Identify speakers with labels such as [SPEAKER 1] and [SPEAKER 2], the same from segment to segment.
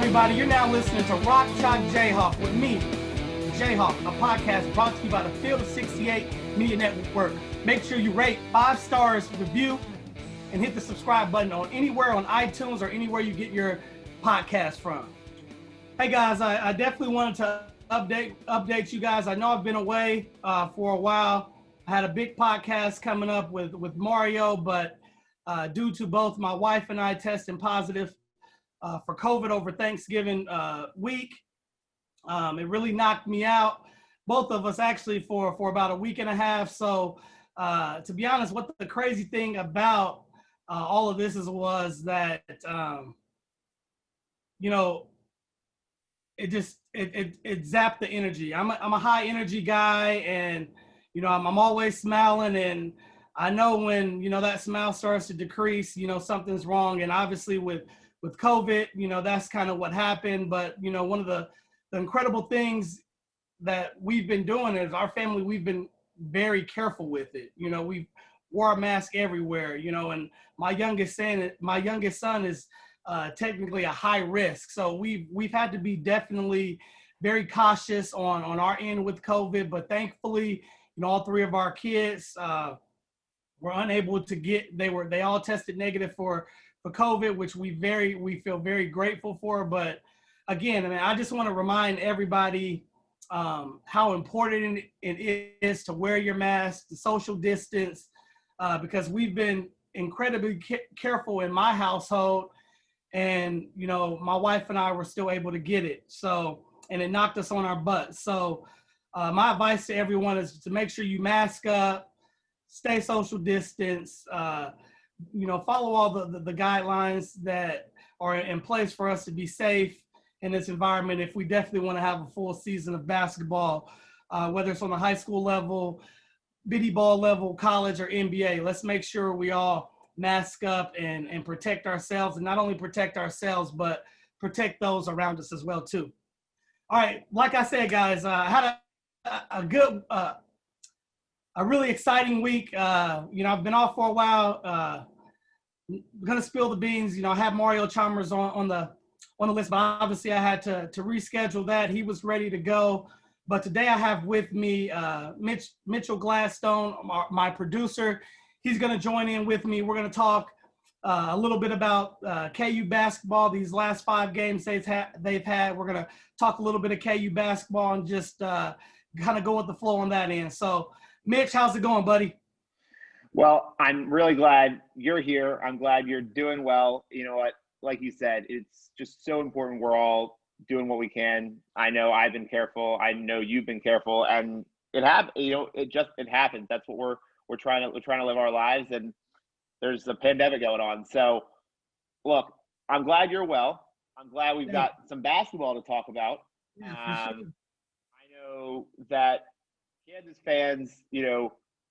[SPEAKER 1] everybody. You're now listening to Rock Chalk Jayhawk with me, Jayhawk, a podcast brought to you by the Field of 68 Media Network. Make sure you rate 5 stars, review, and hit the subscribe button on anywhere on iTunes or anywhere you get your podcast from. Hey guys, I definitely wanted to update you guys. I know I've been away for a while. I had a big podcast coming up with Mario, but due to both my wife and I testing positive for COVID over Thanksgiving week, it really knocked me out. Both of us actually for about a week and a half. So to be honest, what the crazy thing about all of this was that, it zapped the energy. I'm a high energy guy, and, I'm always smiling, and I know when, that smile starts to decrease, something's wrong. And obviously with COVID, that's kind of what happened. But, one of the incredible things that we've been doing is our family, we've been very careful with it. We've wore a mask everywhere, and my youngest son is technically a high risk. So we've had to be definitely very cautious on our end with COVID, but thankfully, all 3 of our kids were unable to they all tested negative for COVID, which we feel very grateful for. But again, I just want to remind everybody how important it is to wear your mask, the social distance, because we've been incredibly careful in my household, and my wife and I were still able to get it. So, and it knocked us on our butts. So my advice to everyone is to make sure you mask up, stay social distance, follow all the guidelines that are in place for us to be safe in this environment. If we definitely want to have a full season of basketball, whether it's on the high school level, biddy ball level, college, or NBA, let's make sure we all mask up and protect ourselves, and not only protect ourselves, but protect those around us as well too. All right, like I said, guys, I had a really exciting week. I've been off for a while. I'm gonna spill the beans. I had Mario Chalmers on the list, but obviously I had to reschedule that. He was ready to go, but today I have with me Mitchell Gladstone, my producer. He's gonna join in with me. We're gonna talk a little bit about KU basketball. These last 5 games they've had. We're gonna talk a little bit of KU basketball and just kind of go with the flow on that end. So, Mitch, how's it going, buddy?
[SPEAKER 2] Well, I'm really glad you're here. I'm glad you're doing well. You know what? Like you said, it's just so important we're all doing what we can. I know I've been careful. I know you've been careful, and it happens. It happens. That's what we're trying to live our lives, and there's a pandemic going on. So, look, I'm glad you're well. I'm glad we've got some basketball to talk about.
[SPEAKER 1] Yeah, for sure.
[SPEAKER 2] I know that Kansas fans,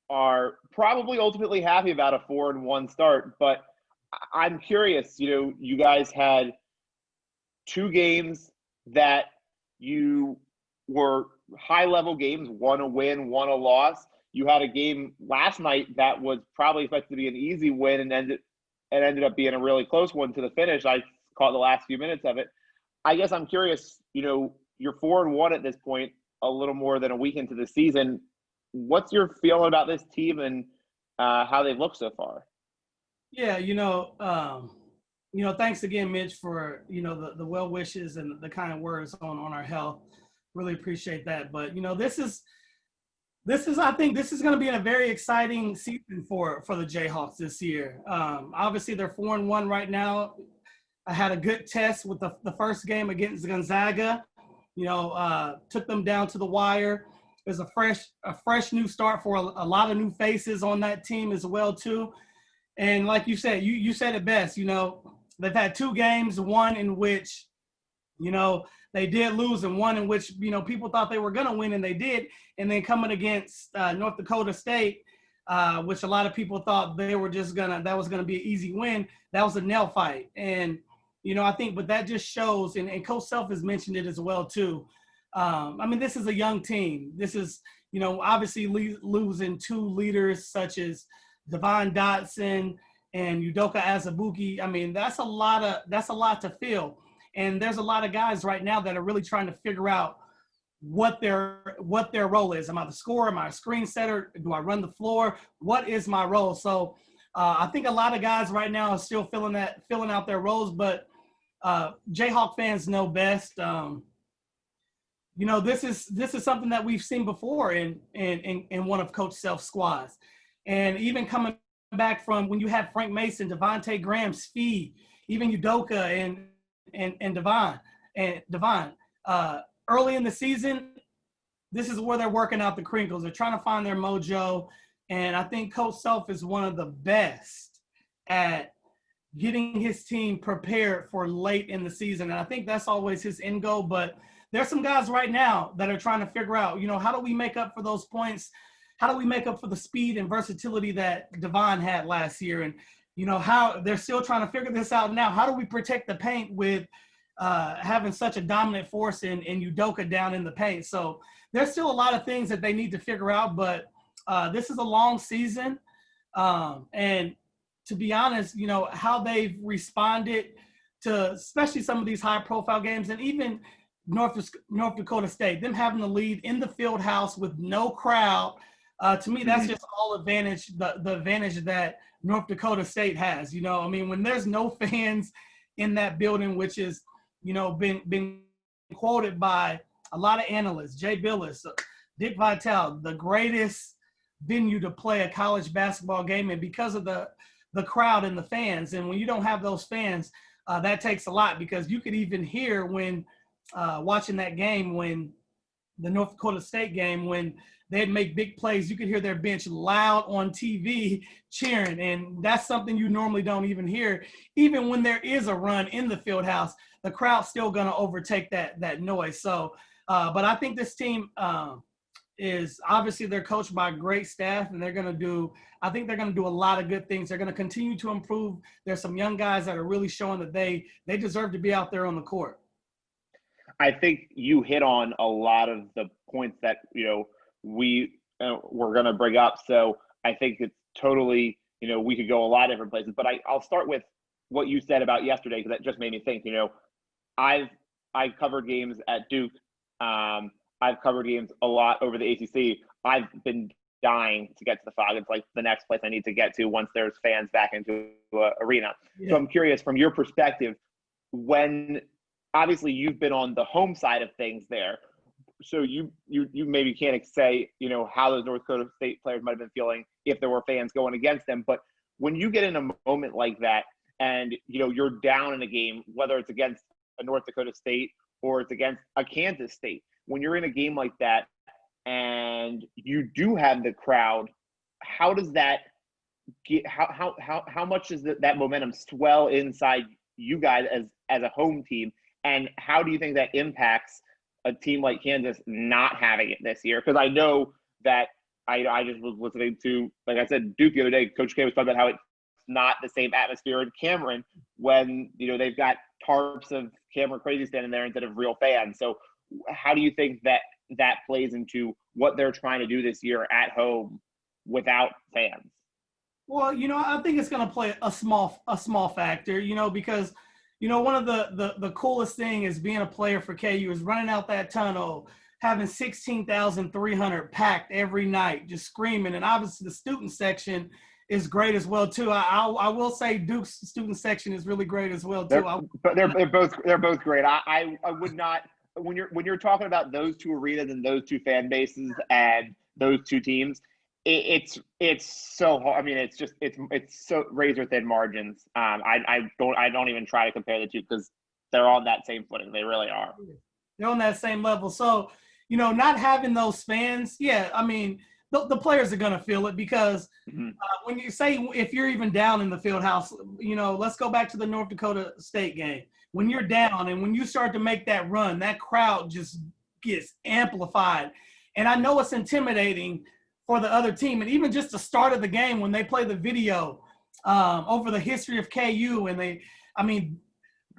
[SPEAKER 2] are probably ultimately happy about a 4-1 start, but I'm curious, you guys had 2 games that you were high-level games, 1 a win, 1 a loss. You had a game last night that was probably expected to be an easy win and ended up being a really close one to the finish. I caught the last few minutes of it. I guess I'm curious, you're 4-1 at this point, a little more than a week into the season. What's your feeling about this team and how they've looked so far?
[SPEAKER 1] Yeah, thanks again, Mitch, for, the well wishes and the kind words on our health. Really appreciate that. But, I think this is going to be a very exciting season for the Jayhawks this year. Obviously, they're 4-1 right now. I had a good test with the first game against Gonzaga. Took them down to the wire. There's a fresh new start for a lot of new faces on that team as well too. And like you said, you said it best. They've had 2 games, one in which they did lose, and one in which people thought they were gonna win, and they did. And then coming against North Dakota State, which a lot of people thought that was gonna be an easy win. That was a nail fight. And I think, but that just shows, and Coach Self has mentioned it as well too. This is a young team. This is, obviously losing 2 leaders such as Devon Dotson and Udoka Azubuike. That's a lot to feel. And there's a lot of guys right now that are really trying to figure out what their role is. Am I the scorer? Am I a screen setter? Do I run the floor? What is my role? So I think a lot of guys right now are still filling out their roles, but Jayhawk fans know best. This is something that we've seen before in one of Coach Self's squads. And even coming back from when you have Frank Mason, Devontae Graham, Speed, even Udoka and Devon. Early in the season, this is where they're working out the crinkles. They're trying to find their mojo. And I think Coach Self is one of the best at getting his team prepared for late in the season. And I think that's always his end goal. But there's some guys right now that are trying to figure out, how do we make up for those points? How do we make up for the speed and versatility that Devon had last year? And, how they're still trying to figure this out now. How do we protect the paint with having such a dominant force in Udoka down in the paint? So there's still a lot of things that they need to figure out, but this is a long season. And to be honest, how they've responded to especially some of these high profile games, and even North Dakota State, them having the lead in the field house with no crowd. To me, that's just all advantage, the advantage that North Dakota State has. When there's no fans in that building, which is, been quoted by a lot of analysts, Jay Billis, Dick Vitale, the greatest venue to play a college basketball game, and because of the crowd and the fans. And when you don't have those fans, that takes a lot, because you could even hear when watching that game, when the North Dakota State game, when they'd make big plays, you could hear their bench loud on TV cheering. And that's something you normally don't even hear. Even when there is a run in the field house, the crowd's still going to overtake that noise. So, but I think this team is obviously, they're coached by a great staff, and they're going to do a lot of good things. They're going to continue to improve. There's some young guys that are really showing that they deserve to be out there on the court.
[SPEAKER 2] I think you hit on a lot of the points that, we're going to bring up. So I think it's totally, we could go a lot of different places, but I'll start with what you said about yesterday, because that just made me think. I've covered games at Duke. I've covered games a lot over the ACC. I've been dying to get to the Fog. It's like the next place I need to get to once there's fans back into the arena. Yeah. So I'm curious, from your perspective, when obviously you've been on the home side of things there, so you maybe can't say, how those North Dakota State players might have been feeling if there were fans going against them. But when you get in a moment like that, and you're down in a game, whether it's against a North Dakota State or it's against a Kansas State, when you're in a game like that and you do have the crowd, how does that get, how much does that momentum swell inside you guys as a home team? And how do you think that impacts a team like Kansas not having it this year? Because I know that I just was listening to, like I said, Duke the other day. Coach K was talking about how it's not the same atmosphere in Cameron when, they've got tarps of Cameron crazy standing there instead of real fans. So how do you think that plays into what they're trying to do this year at home without fans?
[SPEAKER 1] Well, I think it's going to play a small factor, because one of the coolest thing is being a player for KU is running out that tunnel, having 16,300 packed every night, just screaming. And obviously the student section is great as well too. I will say Duke's student section is really great as well too.
[SPEAKER 2] They're both great. I would not, when you're talking about those two arenas and those two fan bases and those two teams, it's so hard. I mean, it's so razor thin margins. I don't even try to compare the two, because they're on that same footing. They really are.
[SPEAKER 1] They're on that same level. So, not having those fans, yeah, I mean, the players are going to feel it, because when you say, if you're even down in the field house, let's go back to the North Dakota State game. When you're down and when you start to make that run, that crowd just gets amplified. And I know it's intimidating for the other team. And even just the start of the game, when they play the video over the history of KU, and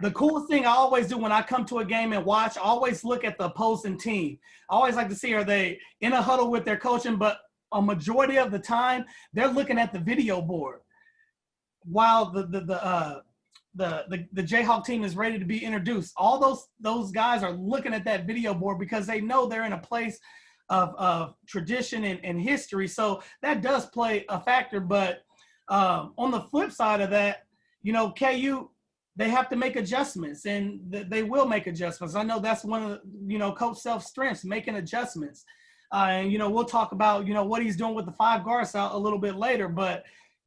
[SPEAKER 1] the coolest thing I always do when I come to a game and watch, I always look at the opposing team. I always like to see, are they in a huddle with their coaching? But a majority of the the time, they're looking at the video board, while the Jayhawk team is ready to be introduced. All those guys are looking at that video board because they know they're in a place of tradition and history. So that does play a factor. But on the flip side of that, KU, they have to make adjustments, and they will make adjustments. I know that's one of Coach Self's strengths, making adjustments. And we'll talk about what he's doing with the 5 guards out a little bit later. But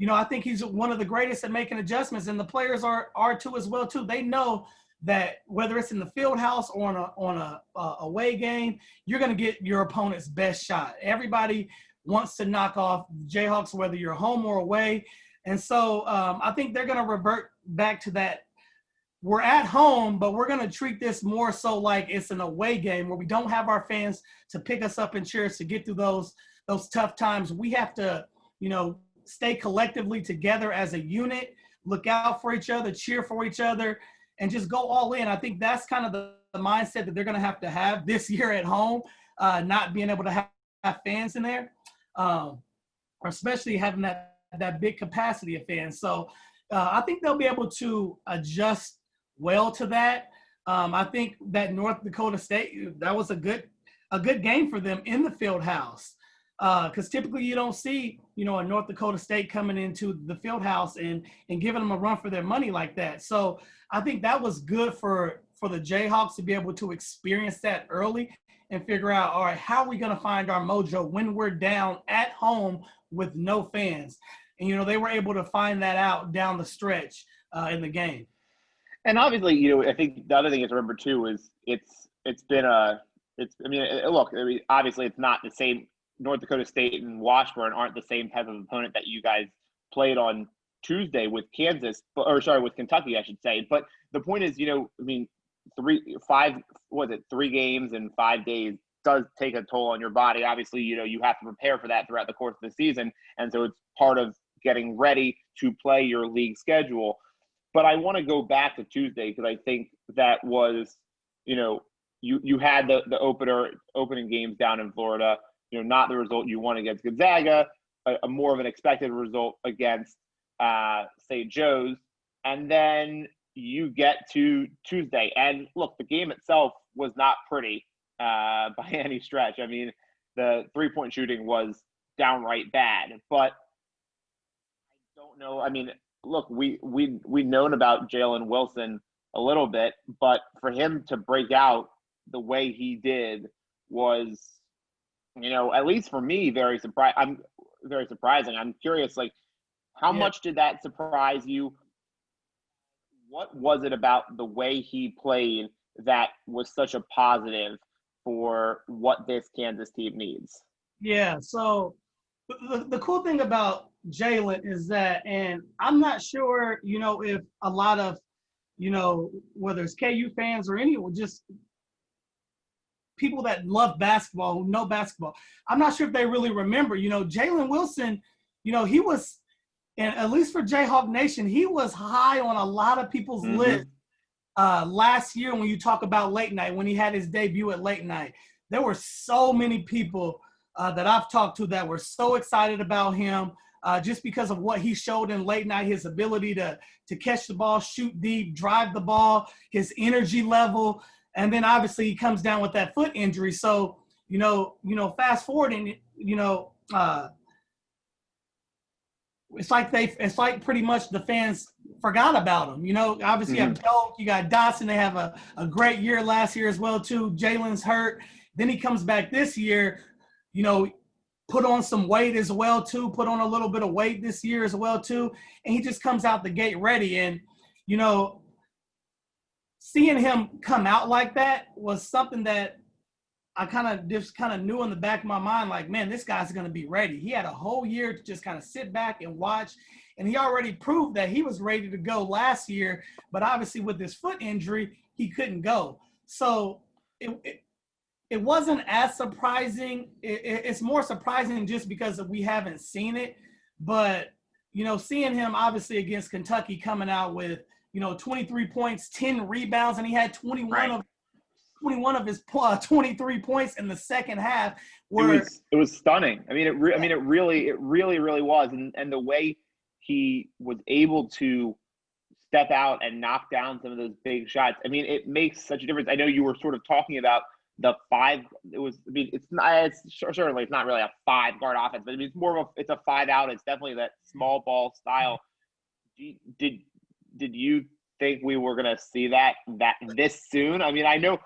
[SPEAKER 1] I think he's one of the greatest at making adjustments, and the players are too as well too. They know that whether it's in the field house or on a away game, you're going to get your opponent's best shot. Everybody wants to knock off Jayhawks, whether you're home or away. And so I think they're going to revert back to that. We're at home, but we're going to treat this more so like it's an away game where we don't have our fans to pick us up in cheers to get through those tough times. We have to, stay collectively together as a unit, look out for each other, cheer for each other, and just go all in. I think that's kind of the mindset that they're going to have this year at home, not being able to have fans in there, or especially having that big capacity of fans. So I think they'll be able to adjust well to that. I think that North Dakota State, that was a good game for them in the field house. Because typically you don't see, a North Dakota State coming into the field house and giving them a run for their money like that. So I think that was good for the Jayhawks to be able to experience that early and figure out, all right, how are we going to find our mojo when we're down at home with no fans? And, they were able to find that out down the stretch in the game.
[SPEAKER 2] And obviously, I think the other thing to remember too is obviously it's not the same. North Dakota State and Washburn aren't the same type of opponent that you guys played on Tuesday with with Kentucky, I should say. But the point is, 3 games in 5 days does take a toll on your body. Obviously, you have to prepare for that throughout the course of the season. And so it's part of getting ready to play your league schedule. But I want to go back to Tuesday because I think that was, you had the opening games down in Florida. Not the result you won against Gonzaga, a more of an expected result against St. Joe's. And then you get to Tuesday. And look, the game itself was not pretty by any stretch. I mean, the 3-point shooting was downright bad. But I don't know. I mean, look, we've known about Jalen Wilson a little bit, but for him to break out the way he did was – at least for me, very surprising. I'm curious, how much did that surprise you? What was it about the way he played that was such a positive for what this Kansas team needs?
[SPEAKER 1] Yeah, so the cool thing about Jalen is that, and I'm not sure, if a lot of, whether it's KU fans or anyone, just people that love basketball, who know basketball, I'm not sure if they really remember, Jalen Wilson, he was, and at least for Jayhawk Nation, he was high on a lot of people's list last year when you talk about late night, when he had his debut at late night. There were so many people that I've talked to that were so excited about him just because of what he showed in late night, his ability to catch the ball, shoot deep, drive the ball, his energy level. And then obviously he comes down with that foot injury. So, fast forward and, it's like pretty much the fans forgot about him. Obviously you have Doak, you got Dotson. They have a great year last year as well too. Jalen's hurt. Then he comes back this year, put on some weight as well too, put on a little bit of weight this year as well too. And he just comes out the gate ready. And, seeing him come out like that was something that I kind of knew in the back of my mind, like, man, this guy's going to be ready. He had a whole year to just kind of sit back and watch, and he already proved that he was ready to go last year, but obviously with this foot injury, he couldn't go. So it wasn't as surprising. It's more surprising just because we haven't seen it, but, seeing him obviously against Kentucky coming out with, 23 points, 10 rebounds, and he had 21 of his 23 points in the second half.
[SPEAKER 2] It was stunning. I mean, it really was. And the way he was able to step out and knock down some of those big shots. I mean, it makes such a difference. I know you were sort of talking about the five. It was. I mean, it's not. It's certainly it's not really a 5-guard offense, but I mean, it's more of a. It's a 5-out. It's definitely that small ball style. Did you think we were going to see that this soon? I mean, I know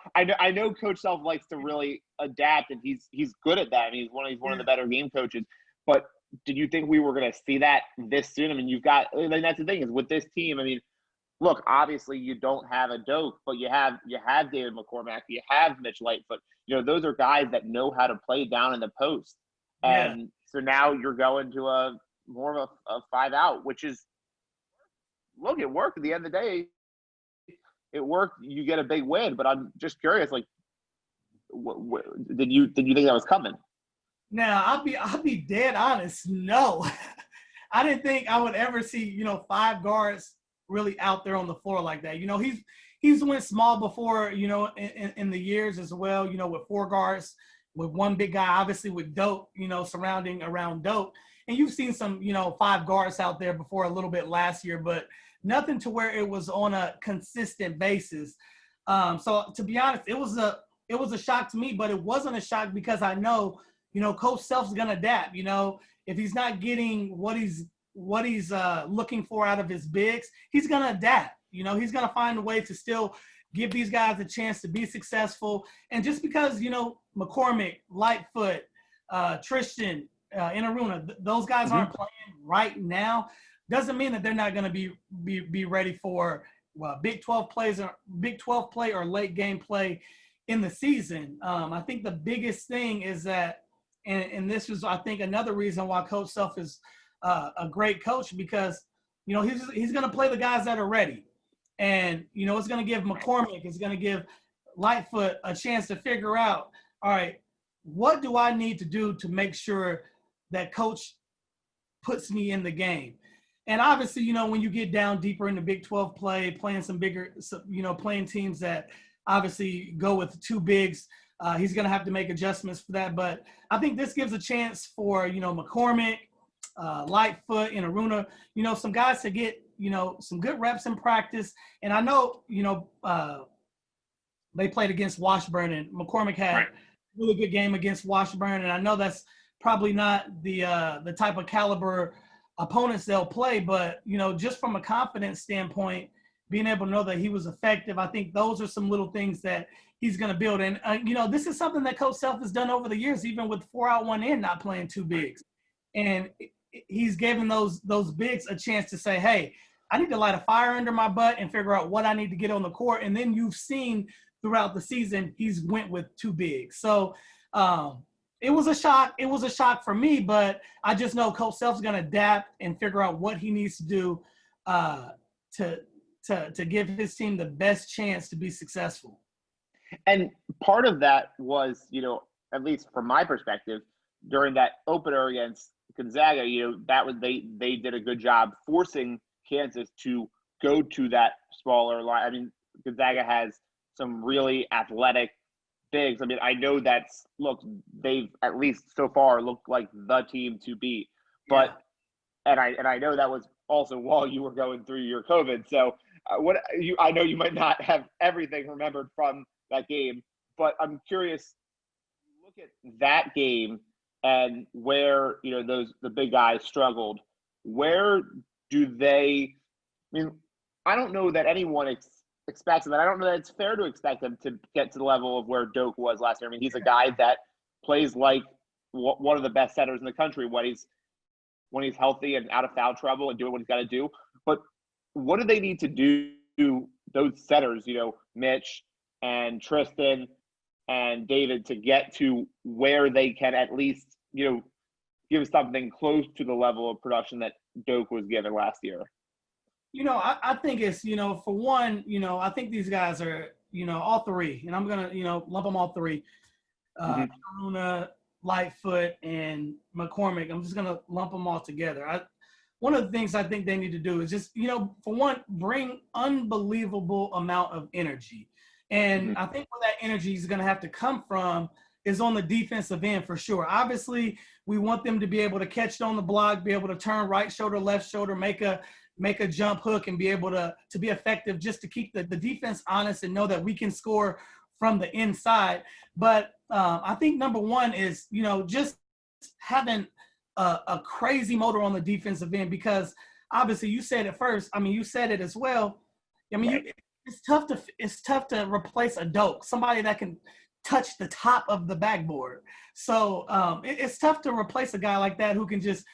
[SPEAKER 2] Coach Self likes to really adapt, and he's good at that. I mean, he's one of the better game coaches. But did you think we were going to see that this soon? I mean, you've got. I mean, that's the thing is with this team. I mean, look, obviously you don't have a Doak, but you have David McCormack, you have Mitch Lightfoot. You know, those are guys that know how to play down in the post. And so now you're going to a more of a 5-out, which is. Look, it worked at the end of the day. It worked. You get a big win, but I'm just curious. Like, did you think that was coming?
[SPEAKER 1] Now I'll be dead honest. No, I didn't think I would ever see 5 guards really out there on the floor like that. He's went small before in the years as well. With 4 guards, with one big guy, obviously with Doak, surrounding around Doak. And you've seen some, 5 guards out there before a little bit last year, but nothing to where it was on a consistent basis. So to be honest, it was a shock to me, but it wasn't a shock because I know, Coach Self's gonna adapt. If he's not getting what he's looking for out of his bigs, he's gonna adapt. He's gonna find a way to still give these guys a chance to be successful. And just because McCormick, Lightfoot, Tristan, Inaruna, those guys aren't playing right now, doesn't mean that they're not going to be ready for Big 12 play or late game play in the season. I think the biggest thing is that, and this was, I think, another reason why Coach Self is a great coach, because he's going to play the guys that are ready, and it's going to give McCormick, it's going to give Lightfoot a chance to figure out, all right, what do I need to do to make sure that coach puts me in the game? And obviously, when you get down deeper into Big 12 play, playing some bigger, playing teams that obviously go with 2 bigs, he's going to have to make adjustments for that. But I think this gives a chance for, McCormick, Lightfoot, and Inaruna, some guys to get, some good reps in practice. And I know, they played against Washburn, and McCormick had a really good game against Washburn. And I know that's probably not the type of caliber opponents they'll play, but just from a confidence standpoint, being able to know that he was effective, I think those are some little things that he's going to build. And this is something that Coach Self has done over the years, even with 4-out 1 in, not playing 2 bigs, and he's given those bigs a chance to say, hey, I need to light a fire under my butt and figure out what I need to get on the court. And then you've seen throughout the season he's went with 2 bigs. So it was a shock. It was a shock for me, but I just know Coach Self's going to adapt and figure out what he needs to do to give his team the best chance to be successful.
[SPEAKER 2] And part of that was, at least from my perspective, during that opener against Gonzaga, that was they did a good job forcing Kansas to go to that smaller line. I mean, Gonzaga has some really athletic bigs. I mean, I know they've at least so far looked like the team to beat, but and I know that was also while you were going through your COVID. So I know you might not have everything remembered from that game, but I'm curious. Look at that game and where the big guys struggled. Where do they? I mean, I don't know that anyone expects him, and I don't know that it's fair to expect him to get to the level of where Doak was last year. I mean, he's a guy that plays like one of the best centers in the country when he's healthy and out of foul trouble and doing what he's got to do. But what do they need to do, those centers, Mitch and Tristan and David, to get to where they can at least, give something close to the level of production that Doak was given last year?
[SPEAKER 1] I think it's, for one, I think these guys are, all 3, and I'm going to, lump them all 3. Inaruna, Lightfoot, and McCormick. I'm just going to lump them all together. One of the things I think they need to do is just, for one, bring unbelievable amount of energy. And I think where that energy is going to have to come from is on the defensive end for sure. Obviously, we want them to be able to catch it on the block, be able to turn right shoulder, left shoulder, make a make a jump hook and be able to be effective, just to keep the defense honest and know that we can score from the inside. But I think number one is, just having a crazy motor on the defensive end, because obviously you said it first. I mean, you said it as well. I mean,
[SPEAKER 2] Right.
[SPEAKER 1] it's tough to replace a dope, somebody that can touch the top of the backboard. So it's tough to replace a guy like that who can just,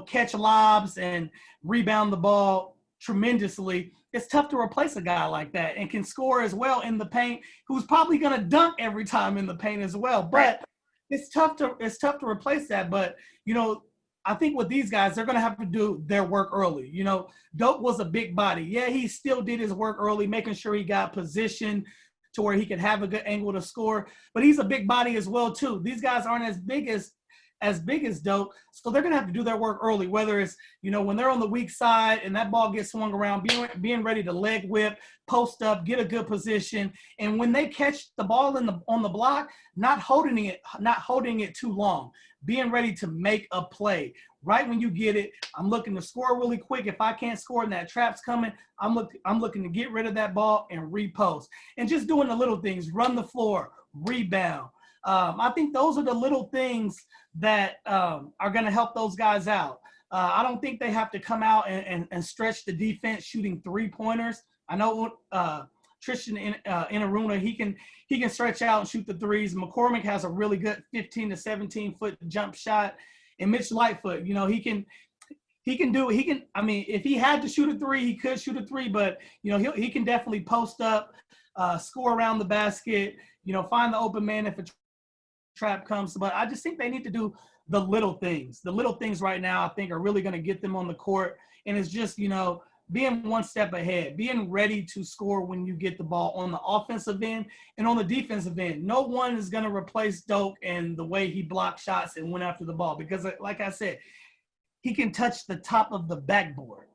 [SPEAKER 1] catch lobs and rebound the ball tremendously. It's tough to replace a guy like that and can score as well in the paint, who's probably going to dunk every time in the paint as well. But it's tough to replace that. But, I think with these guys, they're going to have to do their work early. Dope was a big body. Yeah, he still did his work early, making sure he got position to where he could have a good angle to score. But he's a big body as well, too. These guys aren't as big as Dope. So they're going to have to do their work early, whether it's, when they're on the weak side and that ball gets swung around, being ready to leg whip, post up, get a good position. And when they catch the ball on the block, not holding it too long, being ready to make a play. Right when you get it, I'm looking to score really quick. If I can't score and that trap's coming, I'm looking to get rid of that ball and repost. And just doing the little things, run the floor, rebound. I think those are the little things that are going to help those guys out. I don't think they have to come out and stretch the defense shooting three-pointers. I know Tristan Inaruna, he can stretch out and shoot the threes. McCormick has a really good 15 to 17-foot jump shot. And Mitch Lightfoot, if he had to shoot a three, he could shoot a three, but, he can definitely post up, score around the basket, find the open man if a trap comes. But I just think they need to do the little things. The little things right now, I think, are really going to get them on the court. And it's just, being one step ahead, being ready to score when you get the ball on the offensive end and on the defensive end. No one is going to replace Doak and the way he blocked shots and went after the ball, because, like I said, he can touch the top of the backboard.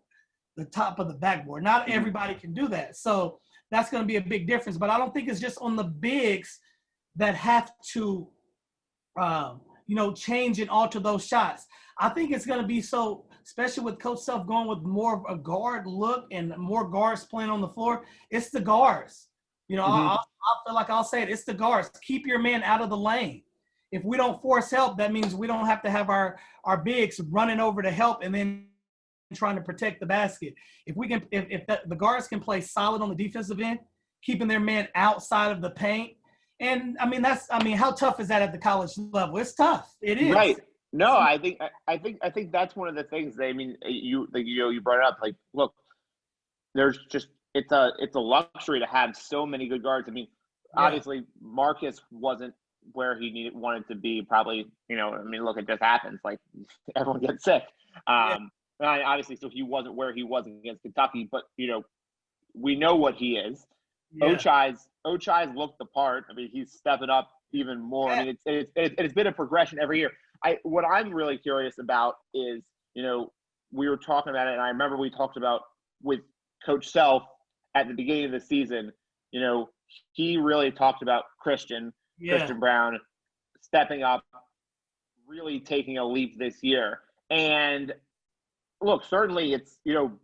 [SPEAKER 1] Not everybody can do that. So that's going to be a big difference. But I don't think it's just on the bigs that have to, change and alter those shots. I think it's going to be so, especially with Coach Self going with more of a guard look and more guards playing on the floor. It's the guards. I'll feel like I'll say it. It's the guards. Keep your man out of the lane. If we don't force help, that means we don't have to have our bigs running over to help and then trying to protect the basket. If the guards can play solid on the defensive end, keeping their man outside of the paint. And how tough is that at the college level? It's tough. It is.
[SPEAKER 2] Right. No, I think that's one of the things. You brought it up. Like, look, there's just it's a luxury to have so many good guards. Obviously Marcus wasn't where he wanted to be. Probably, look, it just happens. Like, everyone gets sick. Obviously, so he wasn't where he was against Kentucky. But we know what he is. Yeah. Ochai's looked the part. He's stepping up even more.
[SPEAKER 1] Yeah.
[SPEAKER 2] It's been a progression every year. What I'm really curious about is, we were talking about it, and I remember we talked about with Coach Self at the beginning of the season. He really talked about Christian Braun stepping up, really taking a leap this year. And look, certainly it's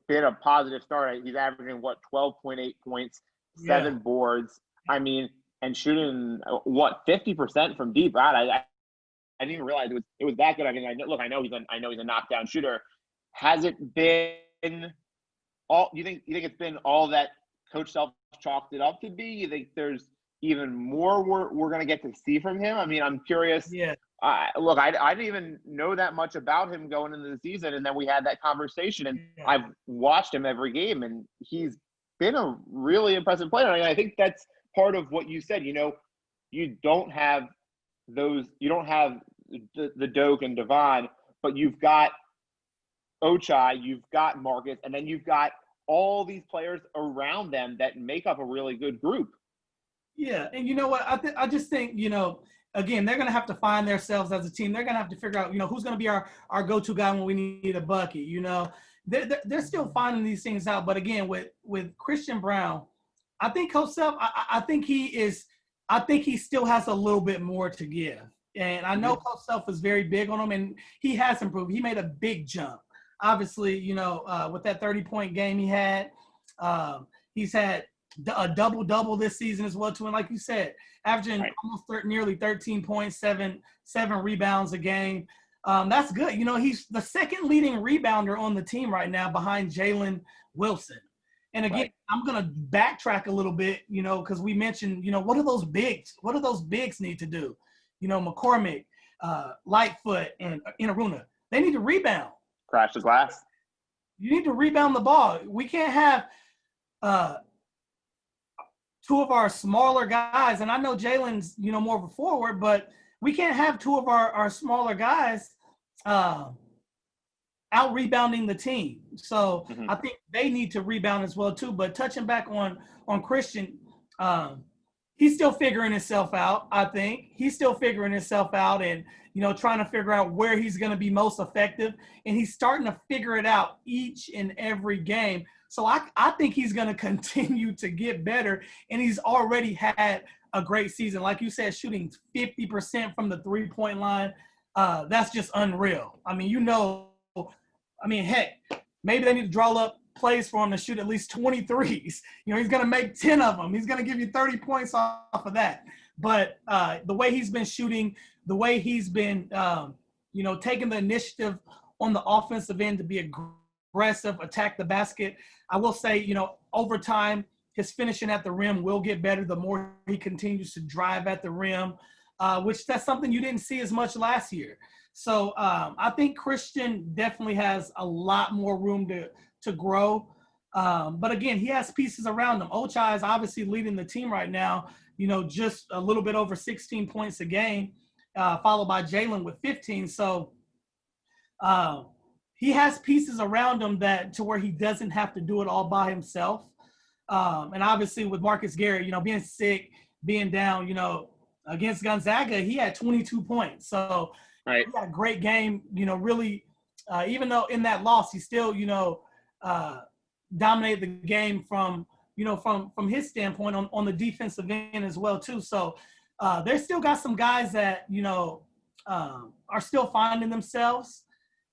[SPEAKER 2] been a positive start. He's averaging 12.8 points, 7 boards. And shooting 50% from deep. I didn't even realize it was that good. I know he's a knockdown shooter. Has it been all? You think it's been all that Coach Self chalked it up to be? You think there's even more we're going to get to see from him? I'm curious. Yeah. Look, I didn't even know that much about him going into the season, and then we had that conversation, and I've watched him every game, and he's been a really impressive player. I think that's part of what you said. You don't have the Doak and Devon, but you've got Ochai, you've got Marcus, and then you've got all these players around them that make up a really good group. Yeah, and you know what? I just think, again, they're going to have to find themselves as a team. They're going to have to figure out, who's going to be our go-to guy when we need a bucket. They're still finding these things out. But again, with Christian Braun, I think Coach Self, I think he still has a little bit more to give. And I know Coach Self is very big on him, and he has improved. He made a big jump.
[SPEAKER 1] obviously, with that 30-point game he had, he's had a double-double this season as well, too. And like you said, averaging almost nearly 13.7 rebounds a game. That's good. He's the second leading rebounder on the team right now behind Jalen Wilson. And again, I'm going to backtrack a little bit, because we mentioned, what do those bigs need to do? McCormick, Lightfoot, and Inaruna, they need to rebound.
[SPEAKER 2] Crash the glass.
[SPEAKER 1] You need to rebound the ball. We can't have two of our smaller guys, and I know Jalen's, more of a forward, but we can't have two of our smaller guys out rebounding the team. So I think they need to rebound as well too. But touching back on Christian, he's still figuring himself out. I think he's still figuring himself out, and trying to figure out where he's going to be most effective. And he's starting to figure it out each and every game. So I think he's going to continue to get better. And he's already had a great season, like you said, shooting 50% from the 3-point line. That's just unreal. I mean, heck, maybe they need to draw up plays for him to shoot at least 23s. He's going to make 10 of them. He's going to give you 30 points off of that. But the way he's been shooting, the way he's been, taking the initiative on the offensive end to be aggressive, attack the basket, I will say, over time, his finishing at the rim will get better the more he continues to drive at the rim, which that's something you didn't see as much last year. So I think Christian definitely has a lot more room to grow. But again, he has pieces around him. Ochai is obviously leading the team right now, just a little bit over 16 points a game, followed by Jalen with 15. So he has pieces around him to where he doesn't have to do it all by himself. And obviously with Marcus Garrett, being sick, being down, against Gonzaga, he had 22 points. So he had a great game, really, even though in that loss, he still, dominated the game from his standpoint on the defensive end as well, too. So they still got some guys that, are still finding themselves.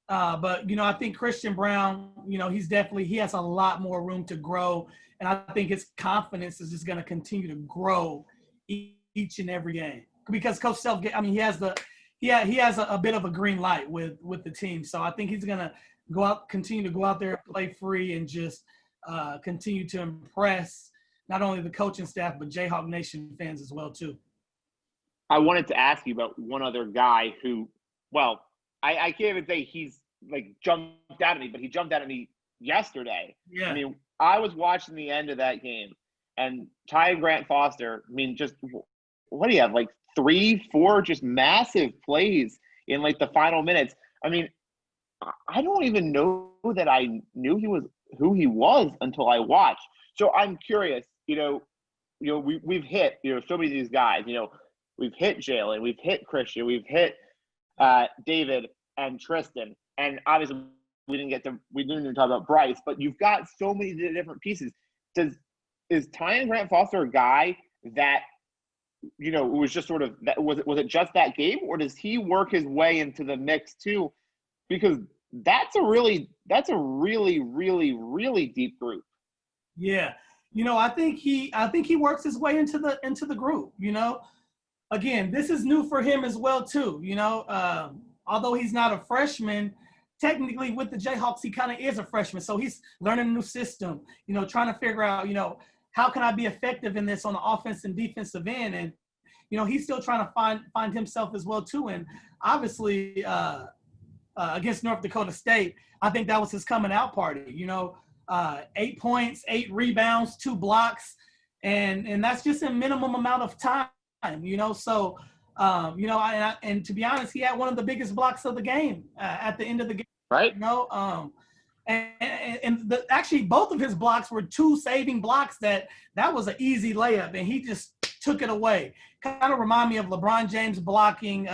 [SPEAKER 1] But, I think Christian Braun, he has a lot more room to grow. And I think his confidence is just going to continue to grow each and every game. Because Coach Self, he has a bit of a green light with the team. So I think he's going to continue to go out there and play free and just continue to impress not only the coaching staff, but Jayhawk Nation fans as well, too.
[SPEAKER 2] I wanted to ask you about one other guy who, well, I can't even say he's jumped out at me, but he jumped out at me yesterday.
[SPEAKER 1] Yeah.
[SPEAKER 2] I was watching the end of that game, and Tyon Grant-Foster, just what do you have, 3-4 just massive plays in the final minutes. I don't even know that I knew who he was until I watched. So I'm curious, we've hit, so many of these guys, we've hit Jalen, we've hit Christian, we've hit David and Tristan. And obviously we didn't even talk about Bryce, but you've got so many different pieces. Is Tyon Grant-Foster a guy that, it was just sort of that, was it just that game, or does he work his way into the mix too? Because that's a really, really, really deep group.
[SPEAKER 1] Yeah. I think he works his way into the group, Again, this is new for him as well too, although he's not a freshman, technically with the Jayhawks, he kind of is a freshman. So he's learning a new system, trying to figure out, how can I be effective in this on the offense and defensive end? And, he's still trying to find himself as well too. And obviously against North Dakota State, I think that was his coming out party, 8 points, 8 rebounds, 2 blocks. And that's just a minimum amount of time, So, and to be honest, he had one of the biggest blocks of the game at the end of the game.
[SPEAKER 2] Right.
[SPEAKER 1] Actually both of his blocks were 2 saving blocks that was an easy layup, and he just took it away. Kind of remind me of LeBron James blocking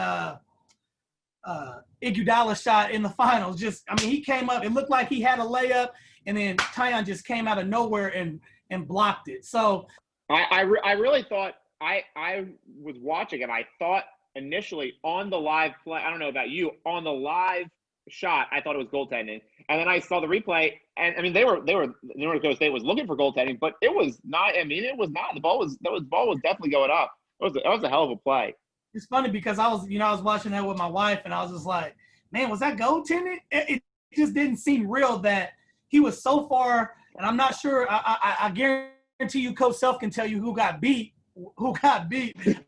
[SPEAKER 1] Iguodala shot in the finals. He came up, it looked like he had a layup, and then Tyon just came out of nowhere and blocked it. So
[SPEAKER 2] I really thought, I was watching and I thought initially on the live play, I don't know about you, on the live shot, I thought it was goaltending. And then I saw the replay, and I mean, North Dakota State was looking for goaltending, but it was not. I mean, it was not. The ball was definitely going up. That was a hell of a play.
[SPEAKER 1] It's funny because I was watching that with my wife, and I was just like, man, was that goaltending? It just didn't seem real that he was so far, and I'm not sure. I guarantee you, Coach Self can tell you who got beat. I can't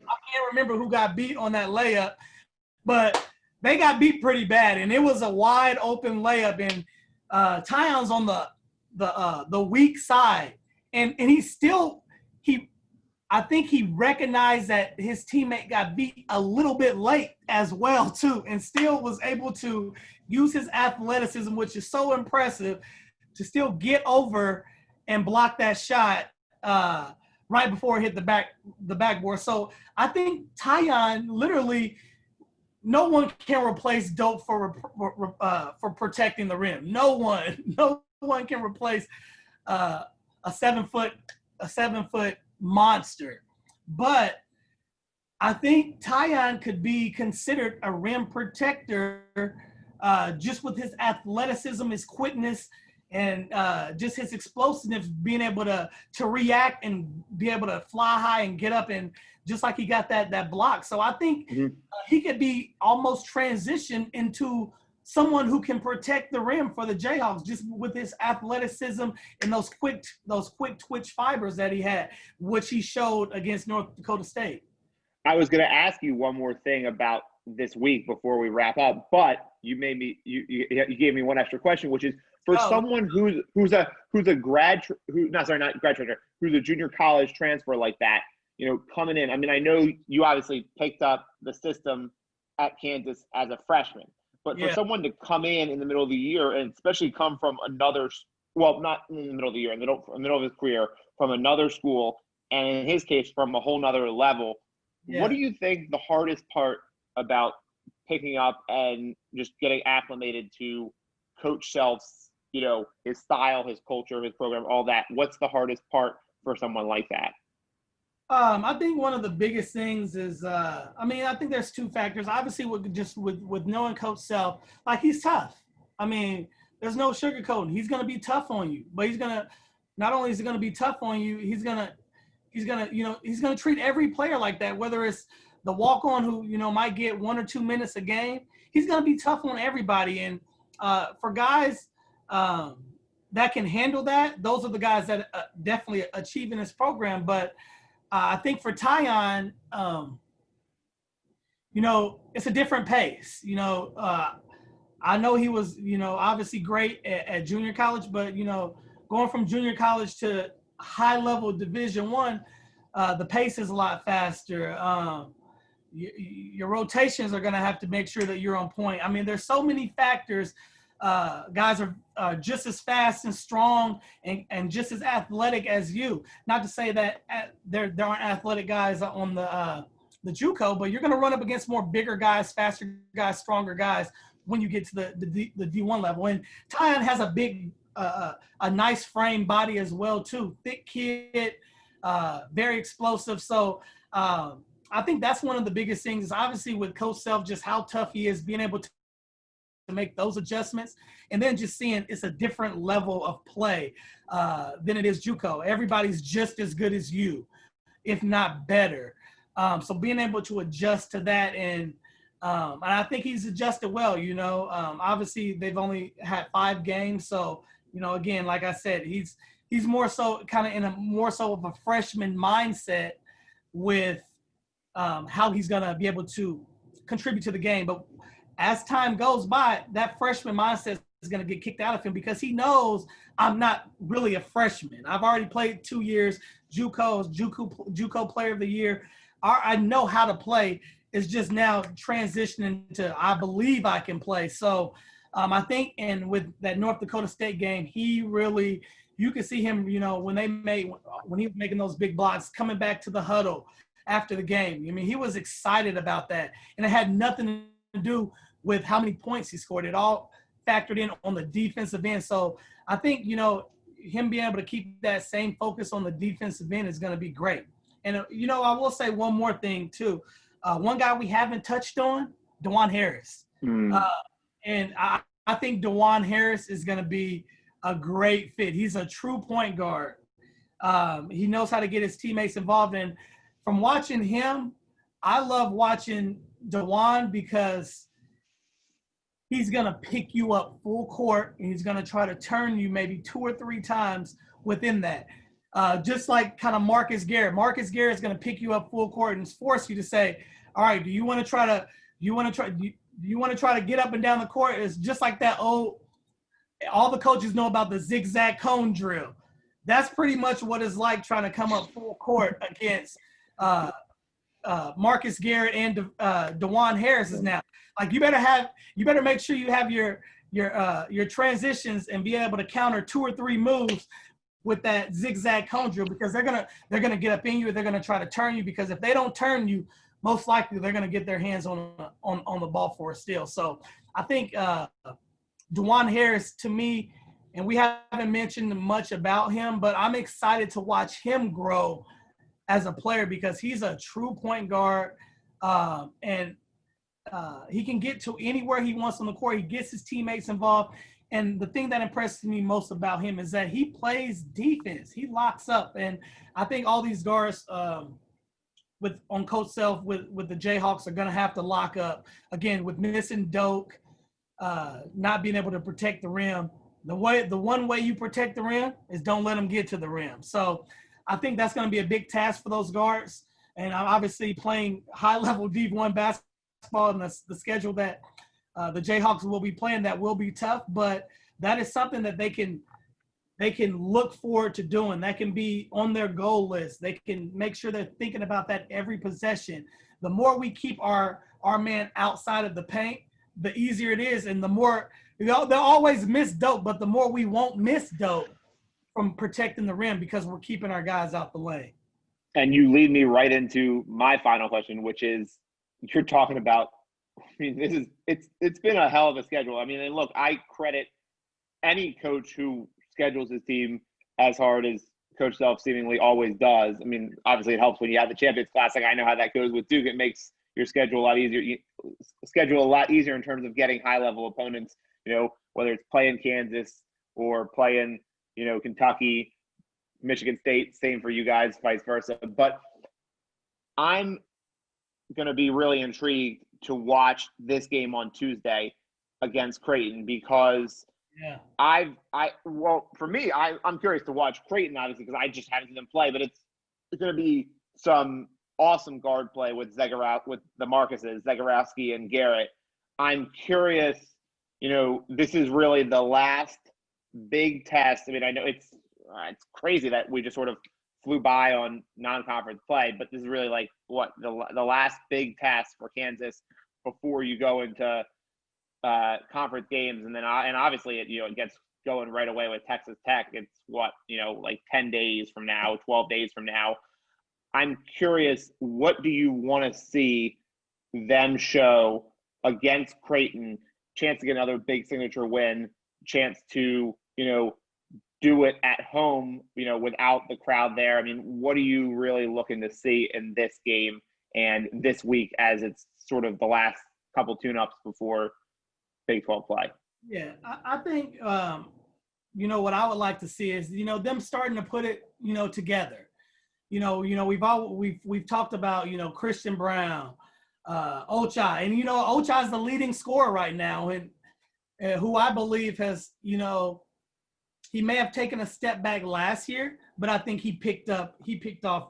[SPEAKER 1] remember who got beat on that layup, but they got beat pretty bad, and it was a wide open layup, and Tyon's on the weak side, and I think he recognized that his teammate got beat a little bit late as well too, and still was able to use his athleticism, which is so impressive, to still get over and block that shot right before it hit the backboard. So I think Tyon literally. No one can replace Dope for protecting the rim. No one can replace a 7 foot monster. But I think Tyon could be considered a rim protector just with his athleticism, his quickness, and just his explosiveness, being able to react and be able to fly high and get up, and just like he got that block. So I think he could be almost transitioned into someone who can protect the rim for the Jayhawks, just with his athleticism and those quick twitch fibers that he had, which he showed against North Dakota State.
[SPEAKER 2] I was going to ask you one more thing about this week before we wrap up, but you gave me one extra question, which is for someone who's a junior college transfer like that, coming in. I mean, I know you obviously picked up the system at Kansas as a freshman, but for someone to come in the middle of the year, and especially come from another, well, not in the middle of the year, in the middle of his career, from another school, and in his case, from a whole nother level, what do you think the hardest part about picking up and just getting acclimated to Coach Self's, his style, his culture, his program, all that? What's the hardest part for someone like that?
[SPEAKER 1] I think one of the biggest things is, I think there's two factors. Obviously, with knowing Coach Self, like, he's tough. I mean, there's no sugarcoating. He's going to be tough on you, but not only is he going to be tough on you, he's going to treat every player like that, whether it's the walk-on who, might get 1 or 2 minutes a game. He's going to be tough on everybody. And for guys that can handle that, those are the guys that definitely achieve in this program. But I think for Tyon, it's a different pace. I know he was, obviously great at junior college, but, going from junior college to high-level Division I, the pace is a lot faster. Your rotations are going to have to make sure that you're on point. I mean, there's so many factors. Guys are just as fast and strong and just as athletic as you. Not to say that there aren't athletic guys on the JUCO, but you're going to run up against more bigger guys, faster guys, stronger guys when you get to the D1 level. And Tyon has a nice frame body as well too. Thick kid, very explosive. So I think that's one of the biggest things is obviously with Coach Self, just how tough he is, being able to make those adjustments, and then just seeing it's a different level of play than it is JUCO. Everybody's just as good as you, if not better. So being able to adjust to that, and I think he's adjusted well. Obviously they've only had 5 games, so again, like I said, he's more so kind of in a more so of a freshman mindset with how he's gonna be able to contribute to the game. But as time goes by, that freshman mindset is going to get kicked out of him because he knows I'm not really a freshman. I've already played 2 years, JUCO Player of the Year. I know how to play. It's just now transitioning to I believe I can play. So I think, and with that North Dakota State game, he really, you could see him, when he was making those big blocks, coming back to the huddle after the game. I mean, he was excited about that, and it had nothing to do with how many points he scored. It all factored in on the defensive end. So I think, him being able to keep that same focus on the defensive end is going to be great. And, I will say one more thing too. One guy we haven't touched on, Dajuan Harris. And I think Dajuan Harris is going to be a great fit. He's a true point guard. He knows how to get his teammates involved. And from watching him, I love watching Dajuan because he's going to pick you up full court, and he's going to try to turn you maybe 2 or 3 times within that. Just like kind of Marcus Garrett. Marcus Garrett is going to pick you up full court and force you to say, all right, do you want to try to get up and down the court? It's just like that all the coaches know about the zigzag cone drill. That's pretty much what it's like trying to come up full court against Marcus Garrett and Dajuan Harris is now. Like you better make sure you have your transitions and be able to counter 2 or 3 moves with that zigzag cone drill, because they're gonna get up in you. They're gonna try to turn you, because if they don't turn you, most likely they're gonna get their hands on the ball for a steal. So I think Dajuan Harris, to me, and we haven't mentioned much about him, but I'm excited to watch him grow as a player, because he's a true point guard, and he can get to anywhere he wants on the court. He gets his teammates involved. And the thing that impresses me most about him is that he plays defense. He locks up. And I think all these guards on Coach Self with the Jayhawks are going to have to lock up. Again, with missing Doak, not being able to protect the rim. The one way you protect the rim is don't let them get to the rim. So I think that's going to be a big task for those guards. And I'm obviously playing high-level D1 basketball in the schedule that the Jayhawks will be playing, that will be tough, but that is something that they can look forward to doing. That can be on their goal list. They can make sure they're thinking about that every possession. The more we keep our man outside of the paint, the easier it is, and the more they'll always miss Dope, but the more we won't miss Dope from protecting the rim, because we're keeping our guys out the lane.
[SPEAKER 2] And you lead me right into my final question, which is, you're talking about, I mean, it's been a hell of a schedule. I mean, and look, I credit any coach who schedules his team as hard as Coach Self seemingly always does. I mean, obviously it helps when you have the Champions Classic. I know how that goes with Duke. It makes your schedule a lot easier. Schedule a lot easier in terms of getting high-level opponents, whether it's playing Kansas or playing, Kentucky, Michigan State, same for you guys, vice versa. But I'm going to be really intrigued to watch this game on Tuesday against Creighton, because for me, I'm curious to watch Creighton, obviously, because I just haven't seen them play, but it's going to be some awesome guard play with with the Marcuses, Zegarowski and Garrett. I'm curious, this is really the last big test. I mean, I know it's crazy that we just sort of flew by on non-conference play, but this is really like the last big test for Kansas before you go into conference games, and then and obviously it gets going right away with Texas Tech. It's like 10 days from now, 12 days from now. I'm curious, what do you want to see them show against Creighton? Chance to get another big signature win, chance to do it at home, without the crowd there. I mean, what are you really looking to see in this game and this week, as it's sort of the last couple tune-ups before Big 12 play?
[SPEAKER 1] Yeah, I think, what I would like to see is, them starting to put it, together. We've talked about, Christian Braun, Ochai, and, Ochai is the leading scorer right now, and who I believe has, he may have taken a step back last year, but I think he picked off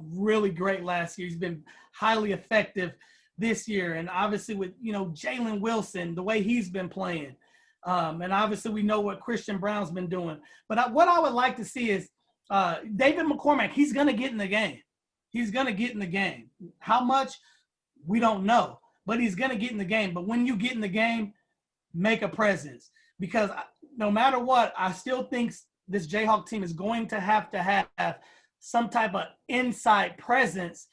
[SPEAKER 1] really great last year. He's been highly effective this year. And obviously with, Jalen Wilson, the way he's been playing. And obviously we know what Christian Braun's been doing. But what I would like to see is David McCormack. He's going to get in the game. He's going to get in the game. How much? We don't know. But he's going to get in the game. But when you get in the game, make a presence. Because no matter what, I still think this Jayhawk team is going to have some type of inside presence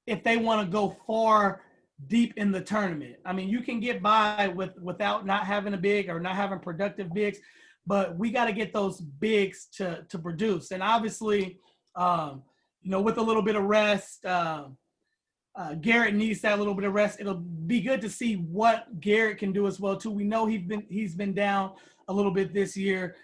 [SPEAKER 1] if they want to go far deep in the tournament. I mean, you can get by without not having a big or not having productive bigs, but we got to get those bigs to produce. And obviously, with a little bit of rest, Garrett needs that little bit of rest. It'll be good to see what Garrett can do as well too. We know he's been down a little bit this year.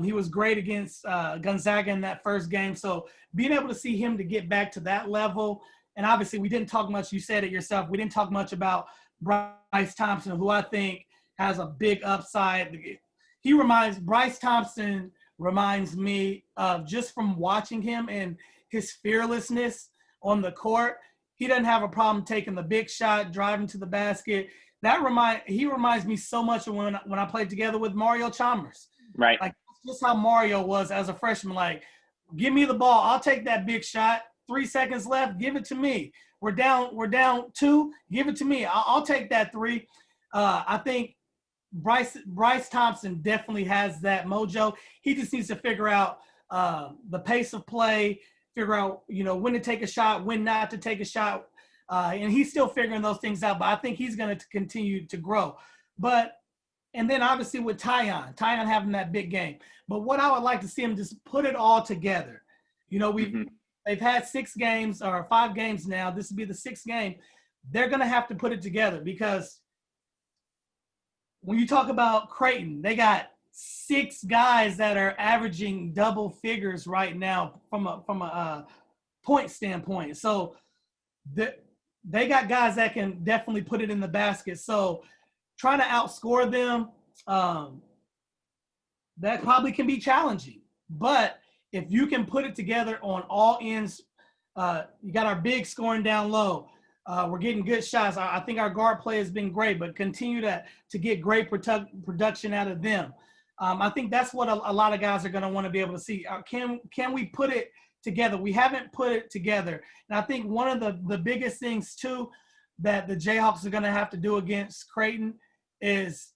[SPEAKER 1] He was great against Gonzaga in that first game. So being able to see him to get back to that level, and obviously we didn't talk much. You said it yourself. We didn't talk much about Bryce Thompson, who I think has a big upside. Bryce Thompson reminds me of, just from watching him and his fearlessness on the court. He doesn't have a problem taking the big shot, driving to the basket. He reminds me so much of when I played together with Mario Chalmers.
[SPEAKER 2] Right.
[SPEAKER 1] Like, just how Mario was as a freshman. Like, give me the ball. I'll take that big shot. 3 seconds left. Give it to me. We're down 2. Give it to me. I'll take that 3. I think Bryce Thompson definitely has that mojo. He just needs to figure out the pace of play, figure out, when to take a shot, when not to take a shot. And he's still figuring those things out, but I think he's going to continue to grow. And then obviously with Tyon having that big game. But what I would like to see him just put it all together. They've had 6 games or 5 games now. This will be the 6th game. They're going to have to put it together, because when you talk about Creighton, they got 6 guys that are averaging double figures right now from a point standpoint. So they got guys that can definitely put it in the basket. So trying to outscore them, that probably can be challenging. But if you can put it together on all ends, you got our big scoring down low. We're getting good shots. I think our guard play has been great, but continue to get great production out of them. I think that's what a lot of guys are going to want to be able to see. Can we put it together? We haven't put it together. And I think one of the biggest things, too, that the Jayhawks are going to have to do against Creighton is,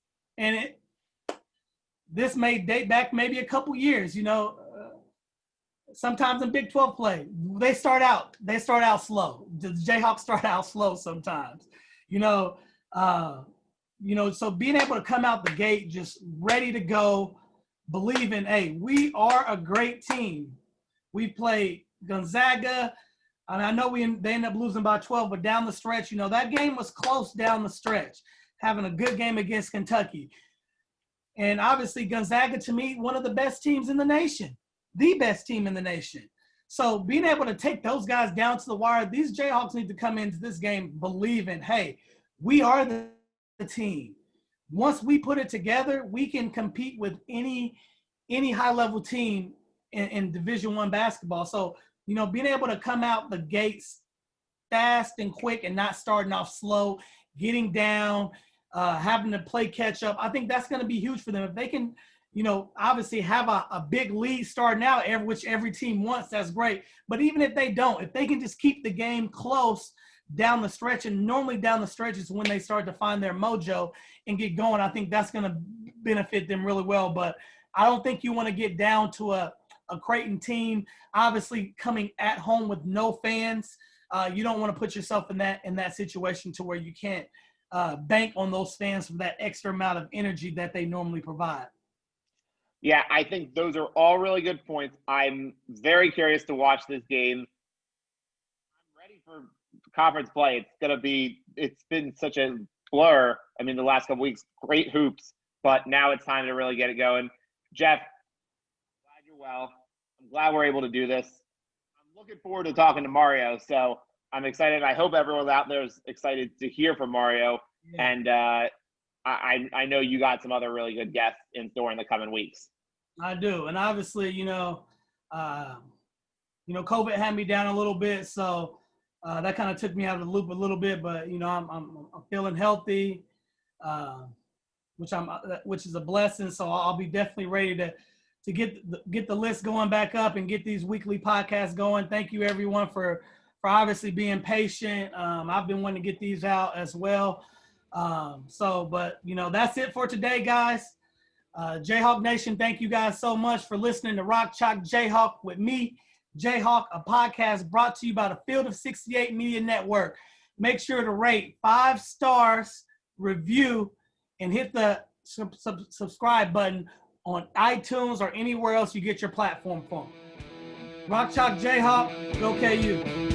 [SPEAKER 1] this may date back maybe a couple years, sometimes in Big 12 play, they start out slow. The Jayhawks start out slow sometimes, so being able to come out the gate just ready to go, believing, hey, we are a great team. We played Gonzaga, and I know they ended up losing by 12, but down the stretch, that game was close down the stretch, having a good game against Kentucky. And obviously Gonzaga, to me, one of the best teams in the nation. The best team in the nation. So being able to take those guys down to the wire, these Jayhawks need to come into this game believing, hey, we are the team. Once we put it together, we can compete with any high-level team in Division I basketball. So, being able to come out the gates fast and quick and not starting off slow, getting down, having to play catch up, I think that's going to be huge for them. If they can – obviously have a big lead starting out, which every team wants, that's great. But even if they don't, if they can just keep the game close down the stretch, and normally down the stretch is when they start to find their mojo and get going, I think that's going to benefit them really well. But I don't think you want to get down to a Creighton team, obviously coming at home with no fans. You don't want to put yourself in that situation to where you can't bank on those fans for that extra amount of energy that they normally provide.
[SPEAKER 2] Yeah, I think those are all really good points. I'm very curious to watch this game. I'm ready for conference play. It's been such a blur. I mean, the last couple weeks, great hoops, but now it's time to really get it going. Jeff, glad you're well. I'm glad we're able to do this. I'm looking forward to talking to Mario, so I'm excited. I hope everyone out there is excited to hear from Mario. Yeah. And I know you got some other really good guests in store in the coming weeks.
[SPEAKER 1] I do, and obviously, COVID had me down a little bit, so that kind of took me out of the loop a little bit. But I'm feeling healthy, which is a blessing. So I'll be definitely ready to get the list going back up and get these weekly podcasts going. Thank you everyone for obviously being patient. I've been wanting to get these out as well. But that's it for today, guys. Jayhawk Nation, thank you guys so much for listening to Rock Chalk Jayhawk with me, Jayhawk, a podcast brought to you by the Field of 68 Media Network. Make sure to rate 5 stars, review, and hit the subscribe button on iTunes or anywhere else you get your platform from. Rock Chalk Jayhawk, go KU.